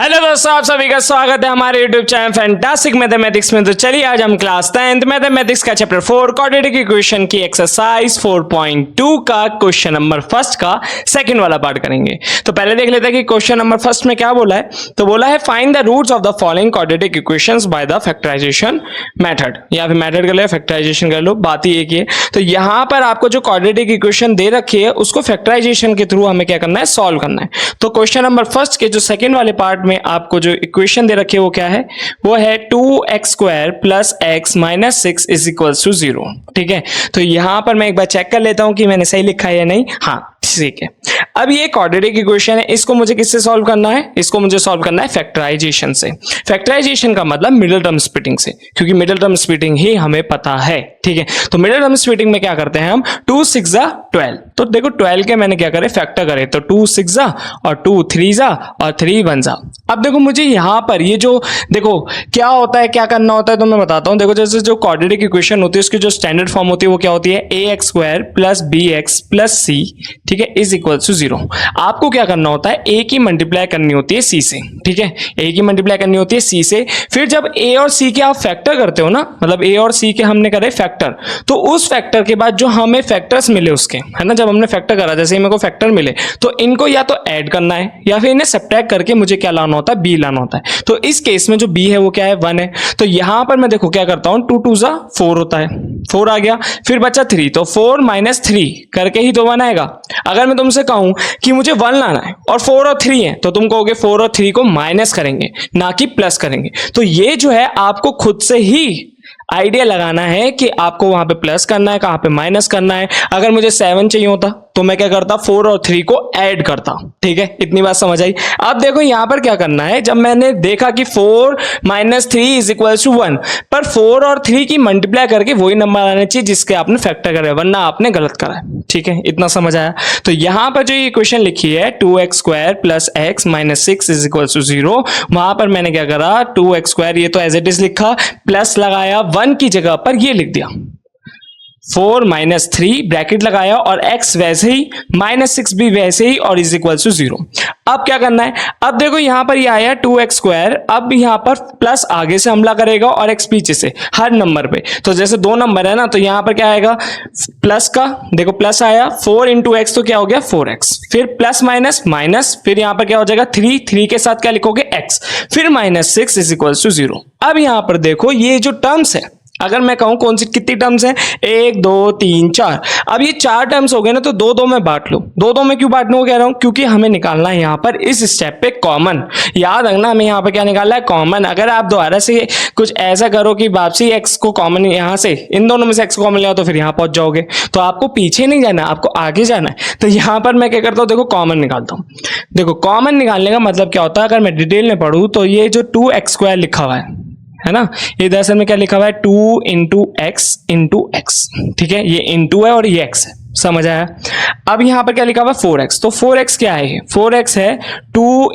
Hello दोस्तों, आप सभी का स्वागत है हमारे YouTube चैनल फैंटास्टिक मैथमेटिक्स में। तो चलिए आज हम क्लास 10th मैथमेटिक्स का चैप्टर 4 क्वाड्रेटिक इक्वेशन की एक्सरसाइज 4.2 का क्वेश्चन नंबर फर्स्ट का सेकंड वाला पार्ट करेंगे। तो पहले देख लेते हैं कि क्वेश्चन नंबर फर्स्ट में क्या बोला है। तो बोला है find the roots of the following quadratic equations by the factorisation method, या फिर मेथड कर लो, फैक्टराइजेशन कर लो, बात ही एक ही है। तो यहां पर आपको जो क्वाड्रेटिक इक्वेशन दे रखी है उसको फैक्टराइजेशन के थ्रू हमें क्या करना है, सॉल्व करना है। तो क्वेश्चन नंबर फर्स्ट के जो सेकंड वाले पार्ट में आपको जो इक्वेशन दे रखी है वो क्या है, वो है 2x² plus x minus 6 is equal to 0। ठीक है, तो यहां पर मैं एक बार चेक कर लेता हूं कि मैंने सही लिखा है या नहीं। हाँ ठीक है, अब ये क्वाड्रेटिक इक्वेशन है, इसको मुझे किससे सॉल्व करना है, इसको मुझे सॉल्व करना है फैक्टराइजेशन से। फैक्टराइजेशन का मतलब मिडिल टर्म स्प्लिटिंग से, क्योंकि मिडिल टर्म स्प्लिटिंग ही हमें पता है। ठीक है, तो मिडिल टर्म स्प्लिटिंग में क्या करते हैं हम, 2 6 12। तो देखो 12 के मैंने क्या करे, फैक्टर करे, तो 2 6 और 2 3 और 3 1। अब देखो मुझे यहां पर ये जो देखो क्या होता है, क्या करना होता है, तो मैं बताता हूं। देखो जैसे जो क्वाड्रेटिक इक्वेशन होती है उसकी जो स्टैंडर्ड फॉर्म होती है वो क्या होती है, ax² plus bx plus c, ठीक है, इज इक्वल टू 0। आपको क्या करना होता है, a की मल्टीप्लाई करनी होती है c से। ठीक है, a की मल्टीप्लाई करनी होती है c से। फिर जब a और c के आप फैक्टर करते हो ना, मतलब a और c के हमने करे फैक्टर, तो उस फैक्टर के बाद जो हमें फैक्टर्स मिले उसके, है ना, जब हमने फैक्टर करा, जैसे मेरे को फैक्टर मिले, तो इनको या तो ऐड करना है या फिर इन्हें सब्ट्रैक्ट करके मुझे क्या लाना होता है, b लाना होता है। तो इस केस में जो b है वो क्या है, 1 है। तो यहां पर मैं देखो क्या करता हूं, 2 2 4 होता है, 4 आ गया, फिर बचा 3, तो 4 माइनस 3 करके ही तो 1 आएगा। अगर मैं तुमसे कहूं कि मुझे 1 लाना है और 4 और 3 है, तो तुम कहोगे 4 और 3 को माइनस करेंगे, ना कि प्लस करेंगे। तो ये जो है आपको खुद से ही आइडिया लगाना है कि आपको वहां पे प्लस करना है, कहां पे माइनस करना है। अगर मुझे 7 चाहिए होता तो मैं क्या करता, 4 और 3 को ऐड करता। ठीक है, इतनी बात समझ आई। अब देखो यहां पर क्या करना है, जब मैंने देखा कि 4 माइनस 3 इज इक्वल टू 1, पर 4 और 3 की मल्टीप्लाई करके वही नंबर आने चाहिए जिसके आपने फैक्टर करे, वरना आपने गलत करा है। ठीक है, इतना समझ आया। तो यहां पर जो ये इक्वेशन लिखी है 2x² plus x minus 6 is equal to 0, वहां पर मैंने क्या करा, 2x² ये तो एज इट इज लिखा, प्लस लगाया, 1 की जगह पर ये लिख दिया, 4 माइनस 3 ब्रैकेट लगाया, और x वैसे ही, माइनस 6 भी वैसे ही, और इज इक्वल टू 0। अब क्या करना है, अब देखो यहां पर ये आया 2x², अब यहां पर प्लस आगे से हमला करेगा और x पीछे से, हर नंबर पे। तो जैसे 2 नंबर है ना, तो यहां पर क्या आएगा, प्लस का, देखो प्लस आया, 4 इंटू एक्स तो क्या हो गया 4x, फिर प्लस माइनस माइनस, फिर यहां पर क्या हो जाएगा 3 के साथ क्या लिखोगे x, फिर माइनस 6 इज इक्वल टू 0। अब यहां पर देखो ये जो टर्म्स है, अगर मैं कहूं कौन सी कितनी टर्म्स हैं, 1 2 3 4, अब ये 4 टर्म्स हो गए ना, तो 2 2 में बांट लो। 2 2 में क्यों बांटने को कह रहा हूं, क्योंकि हमें निकालना है यहां पर इस स्टेप पे कॉमन। याद रखना हमें यहां पर क्या निकालना है, कॉमन। अगर आप दोबारा से कुछ ऐसा करो कि वापसी x को कॉमन, यहां से इन दोनों में से x को कॉमन ले आओ, तो फिर यहां पहुंच जाओगे। तो आपको पीछे नहीं जाना, आपको आगे जाना है। तो यहां पर मैं क्या करता हूं, देखो कॉमन निकालता हूं। देखो कॉमन निकालने का मतलब क्या होता है, अगर मैं डिटेल में पढ़ूं तो ये जो 2x² लिखा हुआ है ना, ये दरअसल में क्या लिखा हुआ है, 2 इंटू एक्स। ठीक है, ये इंटू है और ये x है, समझ आया। अब यहां पर क्या लिखा हुआ है, 4x। तो 4x क्या है, 4x है 2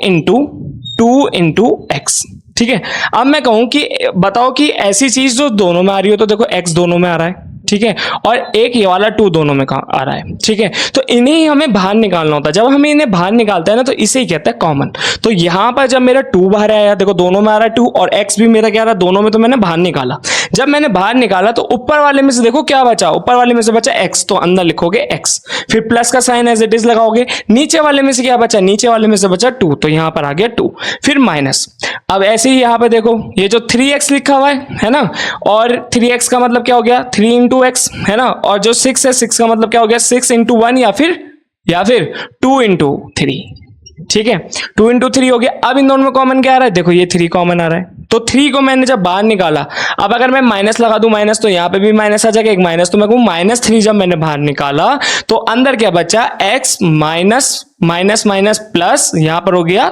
इंटू एक्स। ठीक है, अब मैं कहूं कि बताओ कि ऐसी चीज जो दोनों में आ रही हो, तो देखो x दोनों में आ रहा है, ठीक है, और एक ये वाला 2 दोनों में आ रहा है। ठीक है, तो इन्हें ही हमें बाहर निकालना होता है। जब हम इन्हें बाहर निकालते हैं ना, तो इसे ही कहते हैं कॉमन। तो यहां पर जब मेरा 2 बाहर आया, देखो दोनों में आ रहा है 2, और x भी मेरा क्या आ रहा है, दोनों में, तो मैंने बाहर निकाला। जब मैंने बाहर निकाला तो ऊपर वाले में से देखो क्या बचा, ऊपर वाले में से बचा x, तो अंदर लिखोगे x, फिर प्लस का साइन एज इट इज लगाओगे। नीचे वाले में से क्या बचा, नीचे वाले में से बचा 2, तो यहां पर आ गया 2, फिर माइनस। अब ऐसे ही यहां पर देखो ये जो 3x लिखा हुआ है ना, और 3x का मतलब क्या हो गया, 3 इंटू एक्स, है ना, और जो 6 है, 6 का मतलब क्या हो गया, 6 इंटू 1 या फिर 2 इंटू 3। ठीक है, 2 इंटू 3 हो गया। अब इन दोनों में कॉमन क्या आ रहा है, देखो ये 3 कॉमन आ रहा है, तो 3 को मैंने जब बाहर निकाला, अब अगर मैं माइनस लगा दूं माइनस, तो यहां पे भी माइनस आ जाएगा, एक माइनस, तो मैं कहूं -3 जब मैंने बाहर निकाला, तो अंदर क्या बचा, x माइनस प्लस, यहां पर हो गया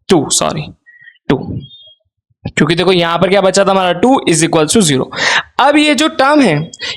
2, क्योंकि देखो यहां पर क्या बचा था हमारा 2 इज इक्वल टू 0। अब ये जो टर्म है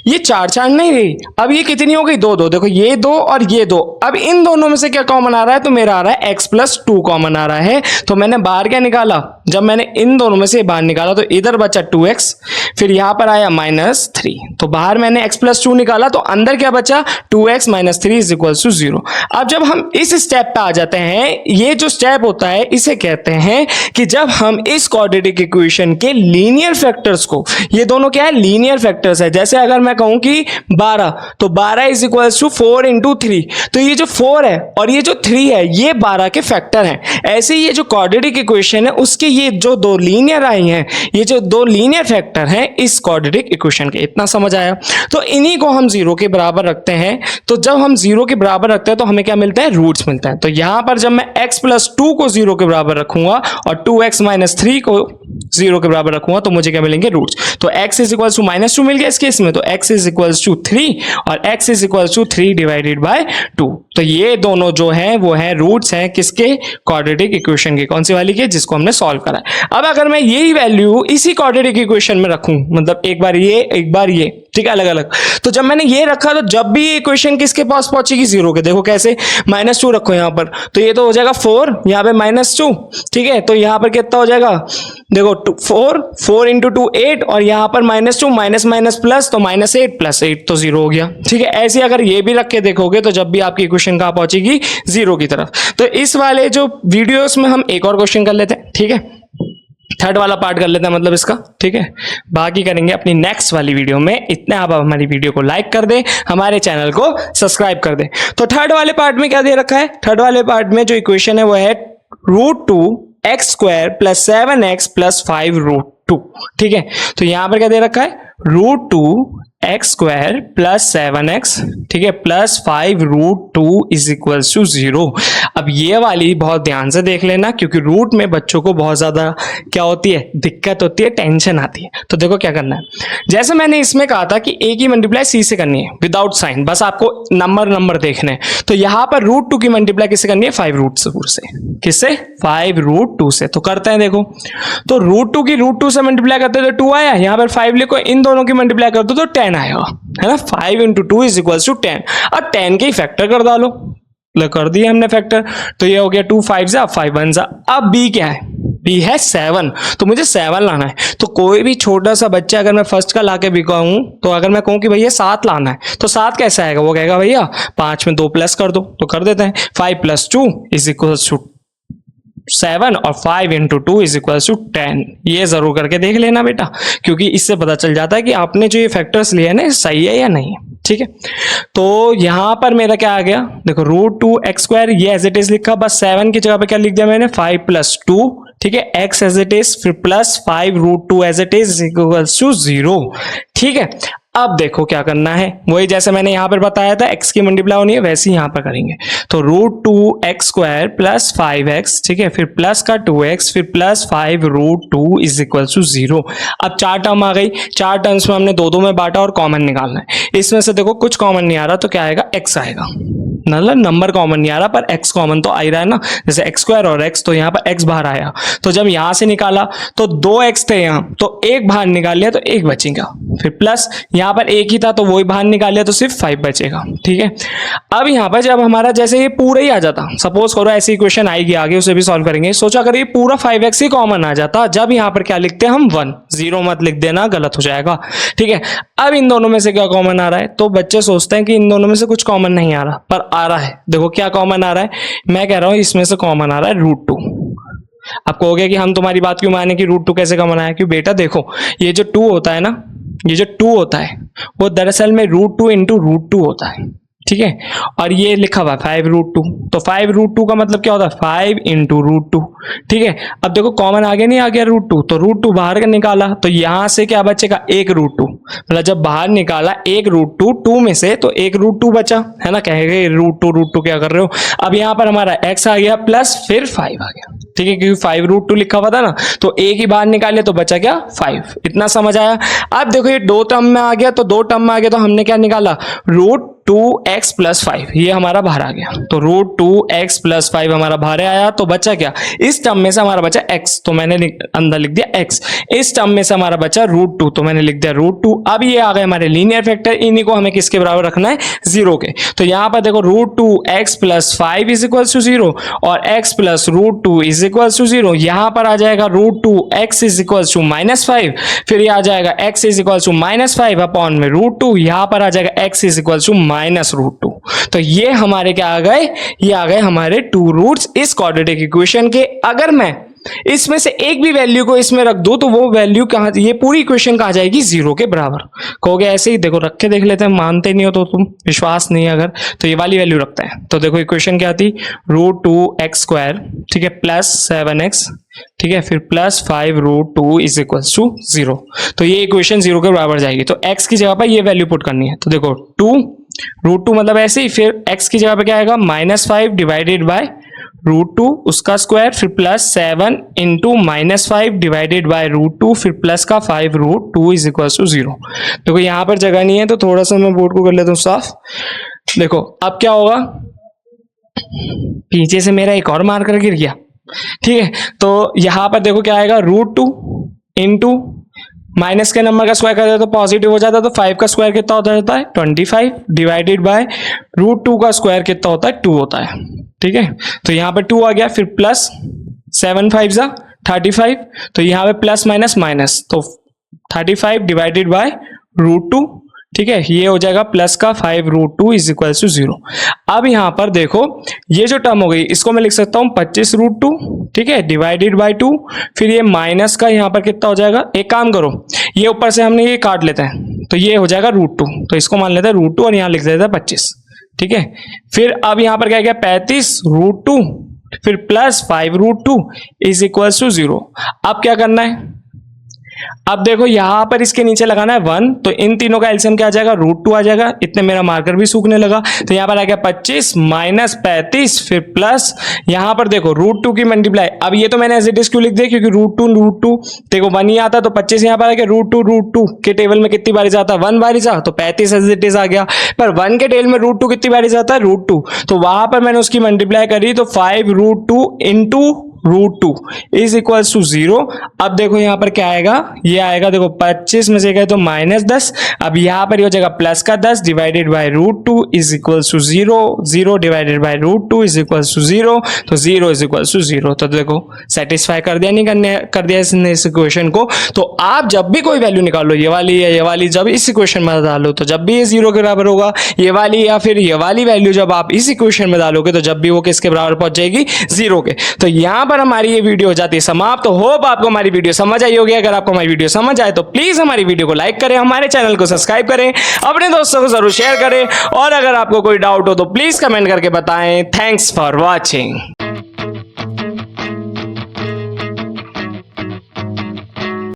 ये 4 4 नहीं रही, अब ये कितनी हो गई 2 2, देखो ये 2 और ये 2, अब इन दोनों में से क्या कॉमन आ रहा है, तो मेरा आ रहा है x प्लस 2 कॉमन आ रहा है। तो मैंने बाहर क्या निकाला, जब मैंने इन दोनों में से बाहर निकाला तो इधर बचा 2x, फिर यहां पर आया -3, तो बाहर मैंने x प्लस 2 निकाला तो अंदर क्या बचा 2x - 3 इज इक्वल टू 0। अब जब हम इस स्टेप पे आ जाते हैं, ये जो स्टेप होता है इसे कहते हैं कि जब हम इस क्वाड्रेटिक इक्वेशन के लीनियर फैक्टर्स को, ये दोनों क्या है लीनियर फैक्टर्स है, जैसे अगर मैं कहूं कि 12 तो 12 इज इक्वल टू 4 इंटू 3, तो ये जो 4 है और ये जो 3 है ये 12 के फैक्टर हैं। ऐसे ये जो क्वाड्रेटिक इक्वेशन है उसके ये जो दो लीनियर आई हैं, ये जो दो लीनियर फैक्टर हैं इस क्वाड्रेटिक इक्वेशन के, इतना समझ आया। तो इन्हीं को हम 0 के बराबर रखते हैं, तो जब हम 0 के बराबर रखते हैं तो हमें क्या मिलता है, रूट्स मिलता है। तो यहां पर जब मैं x प्लस 2 को 0 के बराबर रखूंगा और 2x - 3 को 0 के बराबर रखूंगा तो मुझे क्या मिलेंगे, रूट्स। तो x इज इक्वल टू -2 मिल गया इस केस में, तो x इज इक्वल टू 3 और x is equal to 3 divided by 2। तो ये दोनों जो हैं वो हैं रूट्स हैं किसके, क्वाड्रेटिक इक्वेशन के। कौन सी वाली के, जिसको हमने सॉल्व करा है। अब अगर मैं यही वैल्यू इसी क्वाड्रेटिक इक्वेशन में रखूं, मतलब एक बार ये एक बार ये, ठीक है, अलग अलग, तो जब मैंने ये रखा तो जब भी ये इक्वेशन किसके पास पहुंचेगी, 0 के। देखो कैसे, -2 रखो यहां पर, तो ये तो हो जाएगा 4, यहां पे -2, ठीक है, तो यहां पर कितना हो जाएगा, देखो 4 इंटू 2 8 और यहां पर -2 माइनस माइनस प्लस, तो -8 + 8 तो 0 हो गया, ठीक है। ऐसे अगर ये भी रख के देखोगे तो जब भी आपकी इक्वेशन कहां पहुंचेगी, 0 की तरफ। तो इस वाले जो वीडियोस में हम एक और क्वेश्चन कर लेते हैं, ठीक है, थर्ड वाला पार्ट कर लेते हैं मतलब इसका, ठीक है, बाकी करेंगे अपनी नेक्स्ट वाली वीडियो में। इतने आप हमारी वीडियो को लाइक कर दें, हमारे चैनल को सब्सक्राइब कर दें। तो थर्ड वाले पार्ट में क्या दे रखा है, थर्ड वाले पार्ट में जो इक्वेशन है वो है √2x² + 7x + 5√2, ठीक है। तो यहां पर क्या दे रखा है, √2x² + 7x, ठीक है, + 5√2 इज इक्वल टू 0। अब ये वाली बहुत ध्यान से देख लेना, क्योंकि रूट में बच्चों को बहुत ज्यादा क्या होती है, दिक्कत होती है, टेंशन आती है। तो देखो क्या करना है, जैसे मैंने इसमें कहा था कि a की मल्टीप्लाई c से करनी है विदाउट साइन, बस आपको नंबर देखने हैं। तो यहां पर √2 की मल्टीप्लाई किससे करनी है, 5√2 से। किससे, 5√2 से। तो करते हैं, देखो, तो √2 की √2 से मल्टीप्लाई करते तो 2 आया, यहां पर 5 लिखो, इन दोनों की मल्टीप्लाई कर दो तो 10 आएगा, है ना। 5 इंटू 2 इज इक्वल टू 10, और 10 के ही फैक्टर कर डालो, कर दिया हमने फैक्टर, तो ये हो गया 2 5 जा 5 1 जा। अब b क्या है, b है 7, तो मुझे 7 लाना है। तो कोई भी छोटा सा बच्चा अगर मैं फर्स्ट का लाके भी कहूं, तो अगर मैं कहूं कि भैया 7 लाना है, तो 7 कैसे आएगा, वो कहेगा भैया 5 में 2 प्लस कर दो, तो कर देते हैं। 5 + 2 इज इक्वल टू 7 और 5 इंटू 2 इज इक्वल टू 10। ये जरूर करके देख लेना बेटा, क्योंकि इससे पता चल जाता है कि आपने जो ये फैक्टर्स लिए हैं ना सही है या नहीं, ठीक है। तो यहां पर मेरा क्या आ गया, देखो √2x² ये एज इट इज लिखा, बस 7 की जगह पे क्या लिख दिया मैंने, 5 + 2, ठीक है, x एज इट इज, फिर plus 5√2 as it is equal to 0, ठीक है। अब देखो क्या करना है, वही जैसे मैंने यहां पर बताया था x की मल्टीप्लाई होनी है, वैसे ही यहां पर करेंगे। तो √2x² + 5x, ठीक है, फिर प्लस का 2x, फिर प्लस 5√2 इज इक्वल टू 0। अब 4 टर्म आ गई, 4 टर्म्स में हमने 2 में बांटा और कॉमन निकालना है। इसमें से देखो कुछ कॉमन नहीं आ रहा, तो क्या आएगा, x आएगा, मतलब नंबर कॉमन नहीं आ रहा पर x कॉमन तो आ ही रहा है ना, जैसे x² और x, तो यहाँ पर x बाहर आया। तो जब यहां से निकाला तो 2x थे यहाँ, तो एक बाहर निकाल लिया तो एक बचेगा, फिर प्लस यहाँ पर एक ही था तो वही बाहर निकाल लिया तो सिर्फ 5 बचेगा, ठीक है। अब यहाँ पर जब हमारा जैसे ये पूरा ही आ जाता, सपोज करो ऐसी इक्वेशन आएगी आगे, उसे भी सॉल्व करेंगे। सोचा अगर ये पूरा 5x ही कॉमन आ जाता, जब यहाँ पर क्या लिखते हैं हम 1, 0 मत लिख देना, गलत हो जाएगा, ठीक है। अब इन दोनों में से क्या कॉमन आ रहा है, तो बच्चे सोचते हैं कि इन दोनों में से कुछ कॉमन नहीं आ रहा, पर आ रहा है। देखो क्या कॉमन आ रहा है, मैं कह रहा हूं इसमें से कॉमन आ रहा है √2। आप कहोगे कि हम तुम्हारी बात क्यों माने कि √2 कैसे कॉमन आया, क्यों बेटा देखो ये जो 2 होता है ना, ये जो 2 होता है वो दरअसल में √2 इंटू √2 होता है, ठीक है, और ये लिखा हुआ 5√2, तो 5√2 का मतलब क्या होता है, 5 इंटू √2, ठीक है। अब देखो कॉमन आगे नहीं आ गया √2, तो √2 बाहर का निकाला, तो यहां से क्या बचेगा, एक √2, मतलब जब बाहर निकाला एक √2 2 में से, तो एक √2 बचा, है ना। कहेंगे √2 क्या कर रहे हो। अब यहाँ पर हमारा x आ गया प्लस फिर 5 आ गया, ठीक है, क्योंकि 5√2 लिखा हुआ था ना, तो एक ही बाहर निकाले तो बचा क्या, 5। इतना समझ आया। अब देखो ये 2 टर्म में आ गया, तो 2 टर्म में आ गया तो हमने क्या निकाला, 2x प्लस 5 ये हमारा बाहर आ गया, तो √2x प्लस 5 हमारा बाहर आया। तो बचा क्या, इस टर्म में से हमारा बचा x, तो मैंने अंदर लिख दिया x। इस टर्म में से हमारा बचा √2, तो मैंने लिख दिया √2। अब ये आ गए हमारे लीनियर फैक्टर, इन्हीं को हमें किसके बराबर रखना है, 0 के। तो यहां पर देखो √2x plus 5 is equal to 0 और x plus √2 is equal to 0। यहां पर आ जाएगा √2x इज इक्वल टू -5, फिर ये आ जाएगा x is equal to -5 upon में √2, यहां पर आ जाएगा x इज इक्वल टू -√2। तो ये हमारे क्या आ गए, ये आ गए हमारे 2 रूट्स इस क्वाड्रेटिक इक्वेशन के। अगर मैं इसमें से एक भी वैल्यू को इसमें रख दूं तो वो वैल्यू कहां, ये पूरी इक्वेशन कहां जाएगी, 0 के बराबर। कहोगे ऐसे ही, देखो रख के देख लेते हैं, मानते नहीं हो तो तुम, विश्वास नहीं है अगर, तो ये वाली वैल्यू रखते हैं। तो देखो इक्वेशन क्या थी, √2x², ठीक है, प्लस 7x, ठीक है, फिर प्लस 5√2 इज इक्वल टू 0। तो ये इक्वेशन 0 के बराबर जाएगी। तो x की जगह पर ये वैल्यू पुट करनी है। तो देखो 2√2 मतलब ऐसे ही, फिर x की जगह पे क्या आएगा, -5 डिवाइडेड बाय √2 उसका स्क्वायर, फिर प्लस 7 इंटू -5 डिवाइडेड बाय √2, फिर प्लस का 5√2 इज इक्वल टू 0। देखो यहाँ पर जगह नहीं है तो थोड़ा सा मैं बोर्ड को कर लेता हूँ साफ। देखो अब क्या होगा, पीछे से मेरा एक और मार्कर गिर गया, ठीक है। तो यहां पर देखो क्या आएगा, √2 इंटू माइनस के नंबर का स्क्वायर कर देते तो पॉजिटिव हो जाता है, तो 5 का स्क्वायर कितना होता जाता है, 25 डिवाइडेड बाय √2 का स्क्वायर कितना होता है, 2 होता है, ठीक है। तो यहाँ पे 2 आ गया, फिर प्लस 7 5 35, तो यहाँ पे प्लस माइनस माइनस, तो 35 डिवाइडेड बाय √2, ठीक है, ये हो जाएगा प्लस का 5√2 इज इक्वल टू 0। अब यहां पर देखो ये जो टर्म हो गई इसको मैं लिख सकता हूं 25√2, ठीक है, डिवाइडेड बाय 2, फिर ये माइनस का यहां पर कितना हो जाएगा, एक काम करो ये ऊपर से हमने ये काट लेते हैं, तो ये हो जाएगा √2, तो इसको मान लेते हैं √2 और यहां लिख देते हैं 25, ठीक है। फिर अब यहां पर क्या गया, 35√2, फिर प्लस 5√2 इज इक्वल टू 0। अब क्या करना है, अब देखो यहां पर इसके नीचे लगाना है 1, तो इन तीनों का एलसीएम क्या आ जाएगा, √2 आ जाएगा। इतने मेरा मार्कर भी सूखने लगा, तो यहां पर आ गया 25 माइनस 35, फिर प्लस यहां पर देखो √2 की मल्टीप्लाई। अब ये तो मैंने एज इट इज क्यों लिख दिया, क्योंकि √2 देखो 1 ही आता, तो 25 यहां पर आ गया, √2 के टेबल में कितनी बारी जाता है, 1 बारी जा, तो 35 एज इट इज आ गया। पर 1 के टेबल में √2 कितनी बारी जाता है, √2, तो वहां पर मैंने उसकी मल्टीप्लाई करी, तो 5√2 इंटू √2 इज इक्वल टू 0। अब देखो यहां पर क्या आएगा, ये आएगा देखो 25 में से गए तो -10, अब यहां पर ये हो जाएगा प्लस का 10 divided by √2 is equal to 0, 0 divided by √2 is equal to 0, तो 0 इज इक्वल टू 0। तो देखो सेटिस्फाई कर दिया, नहीं कर दिया इसने इस इक्वेशन को। तो आप जब भी कोई वैल्यू निकालो, ये वाली या ये वाली, जब इस इक्वेशन में डालो तो जब भी ये 0 के बराबर होगा, ये वाली या फिर ये वाली वैल्यू जब आप इस इक्वेशन में डालोगे तो जब भी वो किसके बराबर पहुंच जाएगी, 0 के। तो यहां पर हमारी ये वीडियो हो जाती है समाप्त। तो होप आपको हमारी वीडियो समझ आई होगी। अगर आपको हमारी वीडियो समझ आए तो प्लीज हमारी वीडियो को लाइक करें, हमारे चैनल को सब्सक्राइब करें, अपने दोस्तों को जरूर शेयर करें, और अगर आपको कोई डाउट हो तो प्लीज कमेंट करके बताएं। Thanks for watching.